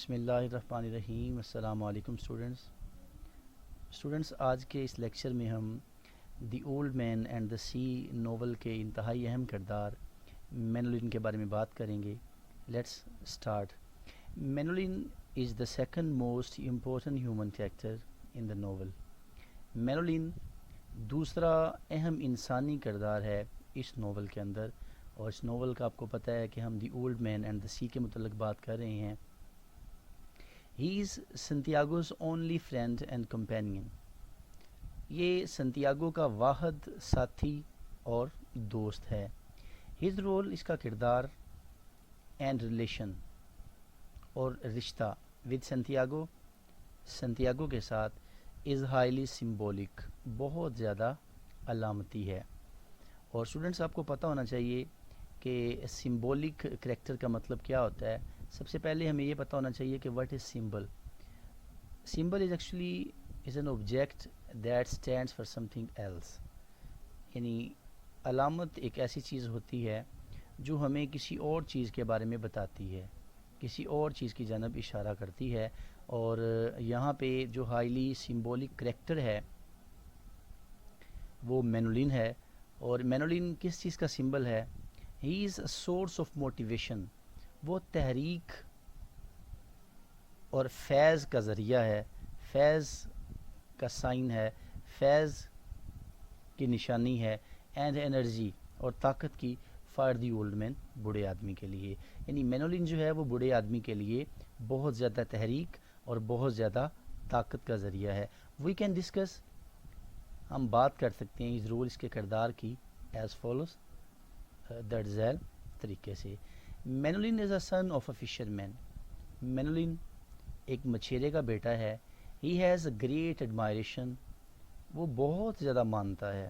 بسم اللہ الرحمن الرحیم۔ السلام علیکم اسٹوڈنٹس، آج کے اس لیکچر میں ہم the old man and the sea novel کے انتہائی اہم کردار مینولین کے بارے میں بات کریں گے۔ Let's start. Manolin is the second most important human character in the novel. Manolin دوسرا اہم انسانی کردار ہے اس ناول کے اندر، اور اس ناول کا آپ کو پتہ ہے کہ ہم the old man and the سی کے متعلق بات کر رہے ہیں۔ ہی از سنتیاگوز اونلی فرینڈ اینڈ کمپینین۔ یہ سنتیاگو کا واحد ساتھی اور دوست ہے۔ ہز رول، اس کا کردار، اینڈ ریلیشن اور رشتہ ود سنتیاگو کے ساتھ از ہائیلی سمبولک، بہت زیادہ علامتی ہے۔ اور اسٹوڈنٹس، آپ کو پتہ ہونا چاہیے کہ سمبولک کریکٹر کا مطلب کیا ہوتا ہے۔ سب سے پہلے ہمیں یہ پتہ ہونا چاہیے کہ what is symbol. Symbol is actually an object that stands for something else, یعنی علامت ایک ایسی چیز ہوتی ہے جو ہمیں کسی اور چیز کے بارے میں بتاتی ہے، کسی اور چیز کی جانب اشارہ کرتی ہے۔ اور یہاں پہ جو ہائیلی سمبولک کریکٹر ہے وہ مینولین ہے۔ اور مینولین کس چیز کا سمبل ہے؟ ہی از اے سورس آف موٹیویشن، وہ تحریک اور فیض کا ذریعہ ہے، فیض کا سائن ہے، فیض کی نشانی ہے، اینڈ انرجی اور طاقت کی فار دی اولڈ مین، بوڑھے آدمی کے لیے۔ یعنی مینولین جو ہے وہ بوڑھے آدمی کے لیے بہت زیادہ تحریک اور بہت زیادہ طاقت کا ذریعہ ہے۔ وی کین ڈسکس، ہم بات کر سکتے ہیں اس رول، اس کے کردار کی ایز فالوز درج ذیل طریقے سے۔ مینولین از اے سن آف اے فشر مین۔ مینولین ایک مچھیرے کا بیٹا ہے۔ He has a great admiration, وہ بہت زیادہ مانتا ہے،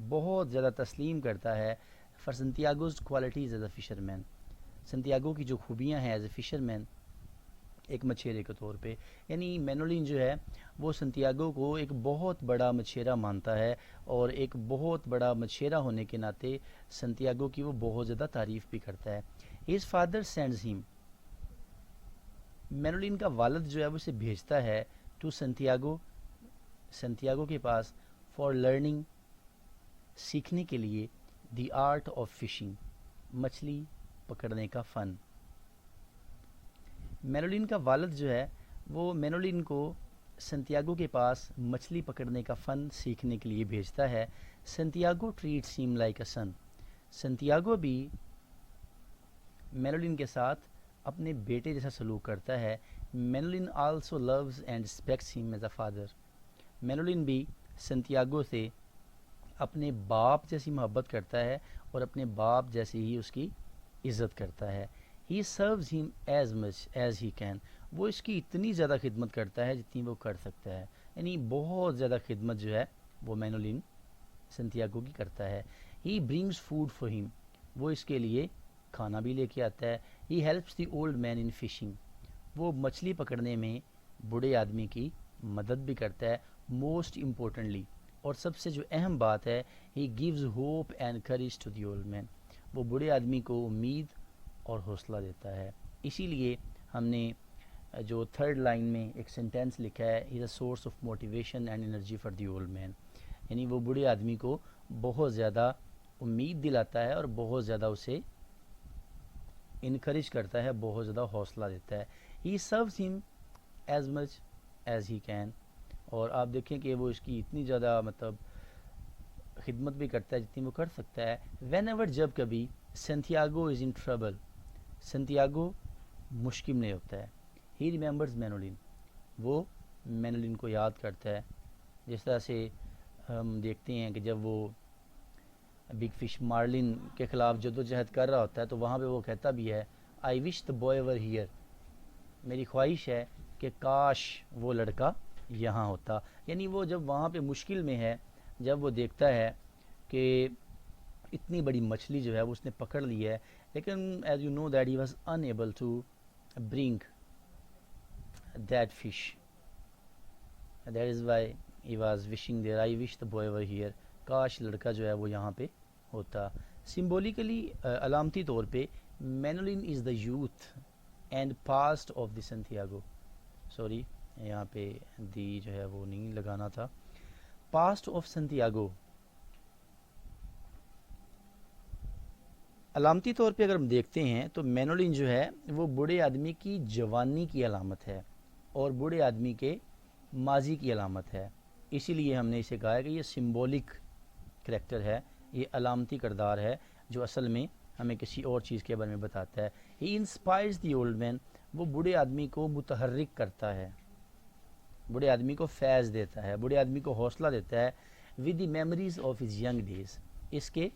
بہت زیادہ تسلیم کرتا ہے for Santiago's qualities as a fisherman, سنتیاگو کی جو خوبیاں ہیں ایز اے فشر مین، ایک مچھیرے کے طور پہ۔ یعنی مینولین جو ہے وہ سنتیاگو کو ایک بہت بڑا مچھیرا مانتا ہے، اور ایک بہت بڑا مچھیرا ہونے کے ناطے سنتیاگو کی وہ بہت زیادہ تعریف بھی کرتا ہے۔ ہز فادر سینڈز ہم، مینولین کا والد جو ہے وہ اسے بھیجتا ہے ٹو سنتیاگو کے پاس، فار لرننگ، سیکھنے کے لیے، دی آرٹ آف فشنگ، مچھلی پکڑنے کا فن۔ مینولین کا والد جو ہے وہ مینولین کو سنتیاگو کے پاس مچھلی پکڑنے کا فن سیکھنے کے لیے بھیجتا ہے۔ سنتیاگو ٹریٹس ہم لائک اے سن، سنتیاگو بھی مینولین کے ساتھ اپنے بیٹے جیسا سلوک کرتا ہے۔ مینولین آلسو لوز اینڈ رسپیکٹس ہم ایز اے فادر، مینولین بھی سنتیاگو سے اپنے باپ جیسی محبت کرتا ہے اور اپنے باپ جیسی ہی اس کی عزت کرتا ہے۔ ہی سروز ہم as much as he can, وہ اس کی اتنی زیادہ خدمت کرتا ہے جتنی وہ کر سکتا ہے۔ یعنی بہت زیادہ خدمت جو ہے وہ مینولین سنتیاگو کی کرتا ہے۔ ہی برنگز فوڈ فار ہم، وہ اس کے لیے کھانا بھی لے کے آتا ہے۔ He helps the old man in fishing, وہ مچھلی پکڑنے میں بوڑھے آدمی کی مدد بھی کرتا ہے۔ موسٹ امپورٹنٹلی، اور سب سے جو اہم بات ہے، he gives hope and courage to the old man, وہ بوڑھے آدمی کو امید اور حوصلہ دیتا ہے۔ اسی لیے ہم نے جو تھرڈ لائن میں ایک سینٹینس لکھا ہے، is a source of motivation and energy for the old man, یعنی وہ بوڑھے آدمی کو بہت زیادہ امید دلاتا ہے اور بہت زیادہ اسے انکریج کرتا ہے، بہت زیادہ حوصلہ دیتا ہے۔ ہی سروز ہم as much as he can, اور آپ دیکھیں کہ وہ اس کی اتنی زیادہ خدمت بھی کرتا ہے جتنی وہ کر سکتا ہے۔ وین ایور، جب کبھی، سنتیاگو از ان ٹربل، سنتیاگو مشکل میں ہوتا ہے، ہی ریممبرز مینولین، وہ مینولین کو یاد کرتا ہے۔ جس طرح سے ہم دیکھتے ہیں کہ جب وہ بگ فش مارلن کے خلاف جدوجہد کر رہا ہوتا ہے تو وہاں پہ وہ کہتا بھی ہے، آئی wish the boy were hair, میری خواہش ہے کہ کاش وہ لڑکا یہاں ہوتا۔ یعنی وہ جب وہاں پہ مشکل میں ہے، جب وہ دیکھتا ہے کہ اتنی بڑی مچھلی جو ہے وہ اس نے پکڑ لی ہے، لیکن as you know that he was unable to bring that fish, that is why he was wishing there, I wish the boy were here, کاش لڑکا جو ہے وہ یہاں پہ ہوتا۔ سمبولیکلی، علامتی طور پہ، Manolin is the youth and past of the Santiago. Sorry یہاں پہ دی جو ہے وہ نہیں لگانا تھا. پاسٹ آف سنتیاگو علامتی طور پہ اگر ہم دیکھتے ہیں تو مینولین جو ہے وہ بوڑھے آدمی کی جوانی کی علامت ہے اور بوڑھے آدمی کے ماضی کی علامت ہے. اسی لیے ہم نے اسے کہا ہے کہ یہ سمبولک کریکٹر ہے, یہ علامتی کردار ہے جو اصل میں ہمیں کسی اور چیز کے بارے میں بتاتا ہے. ہی انسپائرز دی اولڈ مین, وہ بوڑھے آدمی کو متحرک کرتا ہے, بوڑھے آدمی کو فیض دیتا ہے, بوڑھے آدمی کو حوصلہ دیتا ہے. With the memories of his young days, اس کے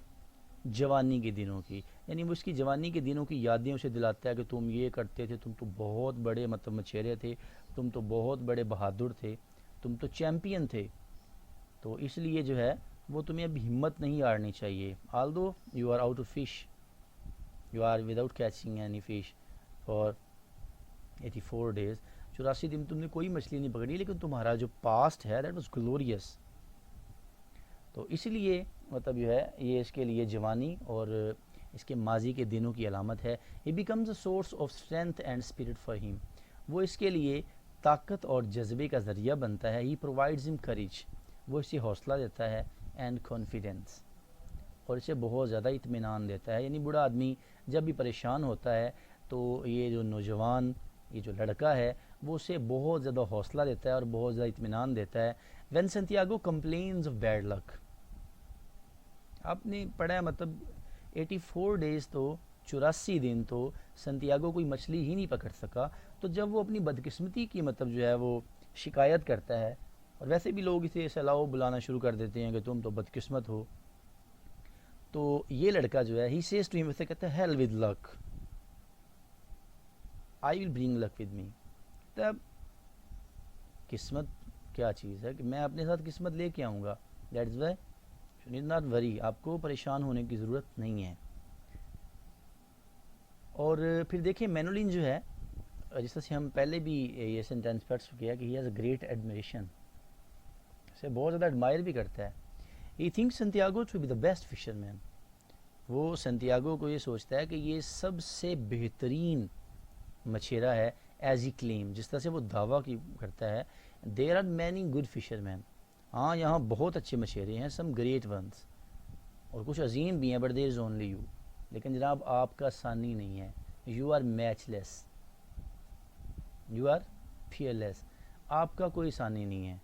جوانی کے دنوں کی, یعنی وہ اس کی جوانی کے دنوں کی یادیں اسے دلاتا ہے کہ تم یہ کرتے تھے, تم تو بہت بڑے مطلب مچھیرے تھے, تم تو بہت بڑے بہادر تھے, تم تو چیمپئن تھے. تو اس لیے جو ہے وہ تمہیں اب ہمت نہیں ہارنی چاہیے. although you are out of fish, you are without catching any fish for 84 days, 84 دن تم نے کوئی مچھلی نہیں پکڑی, لیکن تمہارا جو پاسٹ ہے that was glorious. تو اس لیے مطلب جو ہے یہ اس کے لیے جوانی اور اس کے ماضی کے دنوں کی علامت ہے. He becomes a source of strength and spirit for him, وہ اس کے لیے طاقت اور جذبے کا ذریعہ بنتا ہے. He provides him courage, وہ اسے حوصلہ دیتا ہے, and confidence, اور اسے بہت زیادہ اطمینان دیتا ہے. یعنی بوڑھا آدمی جب بھی پریشان ہوتا ہے تو یہ جو نوجوان, یہ جو لڑکا ہے, وہ اسے بہت زیادہ حوصلہ دیتا ہے اور بہت زیادہ اطمینان دیتا ہے. When Santiago complains of bad luck, آپ نے پڑھا ہے مطلب 84 ڈیز تو 84 دن تو سنتیاگو کوئی مچھلی ہی نہیں پکڑ سکا. تو جب وہ اپنی بدقسمتی کی مطلب جو ہے وہ شکایت کرتا ہے, اور ویسے بھی لوگ اسے سلاؤ بلانا شروع کر دیتے ہیں کہ تم تو بدقسمت ہو, تو یہ لڑکا جو ہے he says to him, اسے کہتا ہے hell with luck, I will bring luck with me. تب قسمت کیا چیز ہے کہ میں اپنے ساتھ قسمت لے کے آؤں گا. That's why you need not worry, آپ کو پریشان ہونے کی ضرورت نہیں ہے. اور پھر دیکھیں مینولین جو ہے, جس طرح سے ہم پہلے بھی یہ سینٹینس پڑھ چکے ہیں کہ he has a great admiration, اسے بہت زیادہ ایڈمائر بھی کرتا ہے. He thinks Santiago to be the best fisherman, وہ سنتیاگو کو یہ سوچتا ہے کہ یہ سب سے بہترین مچھیرا ہے. ایز ہی کلیم, جس طرح سے وہ دعویٰ کی کرتا ہے, there are many good fishermen, ہاں یہاں بہت اچھے مچھیرے ہیں, some great ones, اور کچھ عظیم بھی ہیں, but there is only you, لیکن جناب آپ کا ثانی نہیں ہے. you are matchless, you are fearless, آپ کا کوئی ثانی نہیں ہے.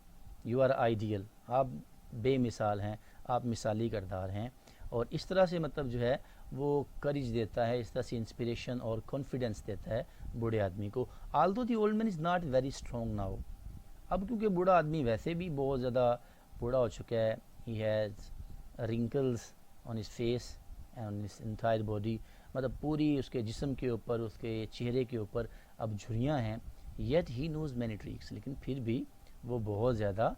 you are ideal, آپ بے مثال ہیں, آپ مثالی کردار ہیں. اور اس طرح سے مطلب جو ہے وہ کریج دیتا ہے, اس طرح سے انسپریشن اور کانفیڈنس دیتا ہے بوڑھے آدمی کو. although the old man is not very strong now, اب کیونکہ بوڑھا آدمی ویسے بھی بہت زیادہ بوڑھا ہو چکا ہے, he has wrinkles on his face and on his entire body, مطلب پوری اس کے جسم کے اوپر, اس کے چہرے کے اوپر اب جھریاں ہیں. yet he knows many tricks, لیکن پھر بھی وہ بہت زیادہ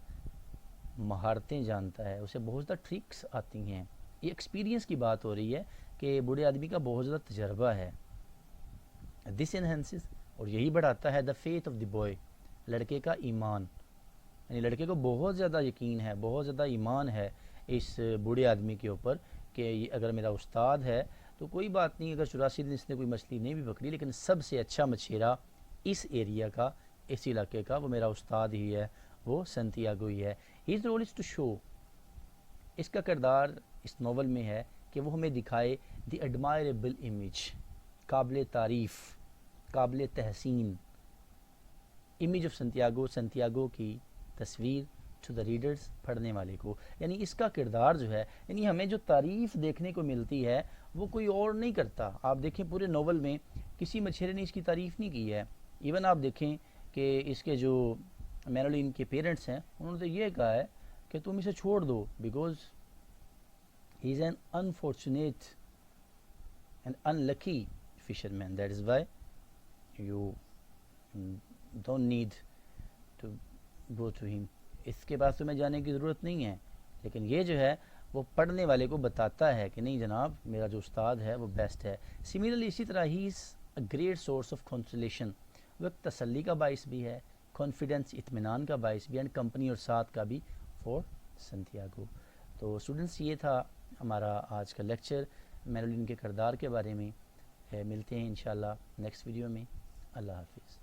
مہارتیں جانتا ہے, اسے بہت زیادہ ٹرکس آتی ہیں. یہ ایکسپیرینس کی بات ہو رہی ہے کہ بوڑھے آدمی کا بہت زیادہ تجربہ ہے. this enhances, اور یہی بڑھاتا ہے the faith of the boy, لڑکے کا ایمان. یعنی لڑکے کو بہت زیادہ یقین ہے, بہت زیادہ ایمان ہے اس بوڑھے آدمی کے اوپر کہ یہ اگر میرا استاد ہے تو کوئی بات نہیں, اگر 84 دن اس نے کوئی مچھلی نہیں بھی پکڑی, لیکن سب سے اچھا مچھیرا اس ایریا کا, اس علاقے کا, وہ میرا استاد ہی ہے, وہ سنتیاگو ہی ہے. his role is to show, اس کا کردار اس ناول میں ہے کہ وہ ہمیں دکھائے دی ایڈمائریبل امیج, قابل تعریف, قابل تحسین امیج آف سنتیاگو, سنتیاگو کی تصویر ٹو دا ریڈرز, پڑھنے والے کو. یعنی اس کا کردار جو ہے, یعنی ہمیں جو تعریف دیکھنے کو ملتی ہے وہ کوئی اور نہیں کرتا. آپ دیکھیں پورے ناول میں کسی مچھیرے نے اس کی تعریف نہیں کی ہے. ایون آپ دیکھیں کہ اس کے جو مینولین کے پیرنٹس ہیں, انہوں نے تو یہ کہا ہے کہ تم اسے چھوڑ دو, because he is an unfortunate and unlucky fisherman, that is why you don't need to go to him, اس کے پاس تمہیں جانے کی ضرورت نہیں ہے. لیکن یہ جو ہے وہ پڑھنے والے کو بتاتا ہے کہ نہیں جناب, میرا جو استاد ہے وہ بیسٹ ہے. سملرلی اسی طرح he is a great source of consolation, وہ ایک تسلی کا باعث بھی ہے, کانفیڈنس, اطمینان کا باعث بھی, اینڈ کمپنی اور ساتھ کا بھی فور سنتیاگو. تو اسٹوڈنٹس یہ تھا ہمارا آج کا لیکچر مینولین کے کردار کے بارے میں. ملتے ہیں انشاءاللہ نیکسٹ ویڈیو میں. اللہ حافظ.